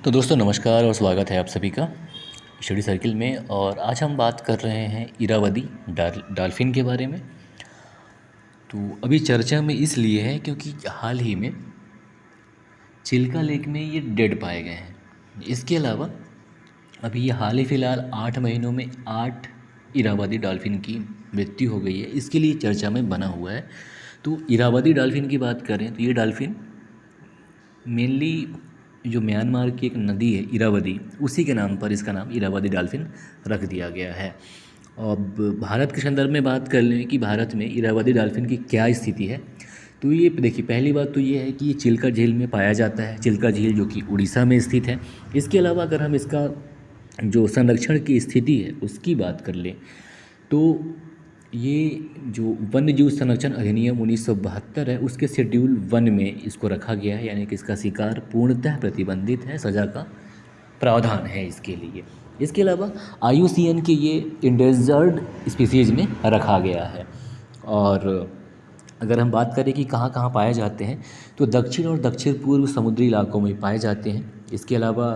तो दोस्तों नमस्कार और स्वागत है आप सभी का स्टडी सर्किल में। और आज हम बात कर रहे हैं इरावदी डॉल्फिन के बारे में। तो अभी चर्चा में इसलिए है क्योंकि हाल ही में चिल्का लेक में ये डेड पाए गए हैं। इसके अलावा अभी ये हाल ही फ़िलहाल 8 महीनों में 8 इरावदी डॉल्फिन की मृत्यु हो गई है। इसके लिए चर्चा में बना हुआ है। तो इरावदी डॉल्फिन की बात करें तो ये डॉल्फिन मेनली जो म्यांमार की एक नदी है इरावदी, उसी के नाम पर इसका नाम इरावदी डॉल्फिन रख दिया गया है। अब भारत के संदर्भ में बात कर लें कि भारत में इरावदी डॉल्फिन की क्या स्थिति है, तो ये देखिए पहली बात तो ये है कि ये चिल्का झील में पाया जाता है। चिल्का झील जो कि उड़ीसा में स्थित है। इसके अलावा अगर हम इसका जो संरक्षण की स्थिति है उसकी बात कर लें तो ये जो वन्य जीव संरक्षण अधिनियम 1972 है उसके शेड्यूल 1 में इसको रखा गया है, यानी कि इसका शिकार पूर्णतः प्रतिबंधित है, सज़ा का प्रावधान है इसके लिए। इसके अलावा IUCN के ये इंडेंजर्ड स्पीसीज में रखा गया है। और अगर हम बात करें कि कहाँ कहाँ पाए जाते हैं तो दक्षिण और दक्षिण पूर्व समुद्री इलाकों में पाए जाते हैं। इसके अलावा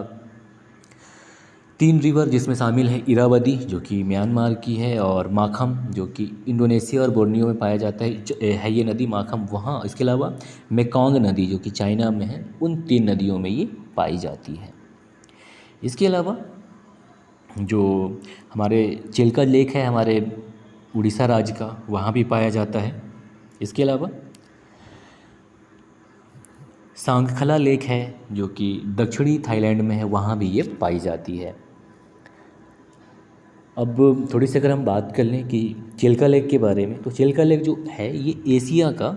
3 रिवर जिसमें शामिल है इरावदी जो कि म्यांमार की है, और माखम जो कि इंडोनेशिया और बोर्नियो में पाया जाता है ये नदी माखम वहाँ। इसके अलावा मेकोंग नदी जो कि चाइना में है, उन 3 नदियों में ये पाई जाती है। इसके अलावा जो हमारे चिल्का लेक है हमारे उड़ीसा राज्य का, वहाँ भी पाया जाता है। इसके अलावा सांखला लेक है जो कि दक्षिणी थाईलैंड में है, वहाँ भी ये पाई जाती है। अब थोड़ी सी अगर हम बात कर लें कि चिल्का लेक के बारे में, तो चिल्का लेक जो है ये एशिया का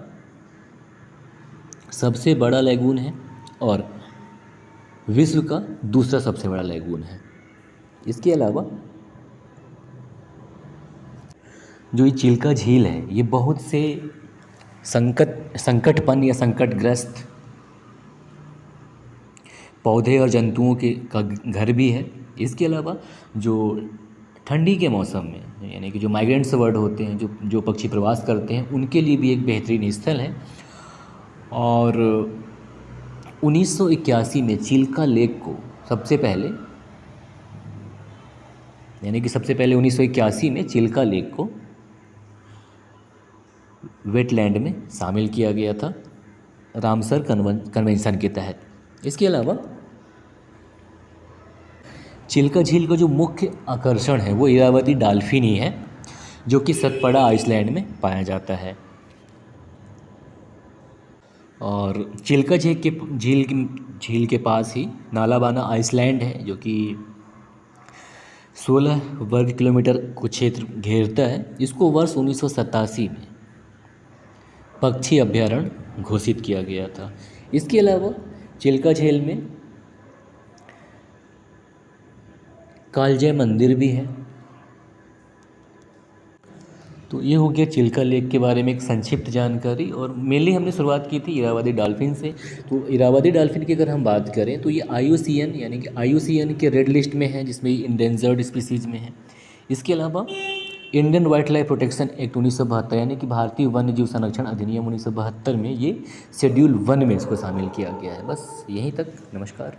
सबसे बड़ा लैगून है और विश्व का दूसरा सबसे बड़ा लैगून है। इसके अलावा जो ये चिल्का झील है ये बहुत से संकटपन या संकटग्रस्त पौधे और जंतुओं के का घर भी है। इसके अलावा जो ठंडी के मौसम में यानी कि जो माइग्रेंट्स बर्ड होते हैं, जो पक्षी प्रवास करते हैं, उनके लिए भी एक बेहतरीन स्थल है। और 1981 में चिल्का लेक को सबसे पहले 1981 में चिल्का लेक को वेटलैंड में शामिल किया गया था रामसर कन्वेंशन के तहत। इसके अलावा चिल्का झील का जो मुख्य आकर्षण है वो इरावदी डॉल्फिन ही है जो कि सतपड़ा आइसलैंड में पाया जाता है। और चिल्का झील के पास ही नालाबाना आइसलैंड है जो कि 16 वर्ग किलोमीटर को क्षेत्र घेरता है। इसको वर्ष 1987 में पक्षी अभ्यारण्य घोषित किया गया था। इसके अलावा चिल्का झील में कालजय मंदिर भी है। तो ये हो गया चिल्का लेक के बारे में एक संक्षिप्त जानकारी। और मेनली हमने शुरुआत की थी इरावदी डॉल्फिन से। तो इरावदी डॉल्फिन की अगर हम बात करें तो ये IUCN यानी कि IUCN के रेड लिस्ट में है, जिसमें इंडेंजर्ड स्पीसीज में है। इसके अलावा Indian wild life protection act 1972 यानी कि भारतीय वन्य जीव संरक्षण अधिनियम 1972 में ये शेड्यूल 1 में इसको शामिल किया गया है। बस यहीं तक। नमस्कार।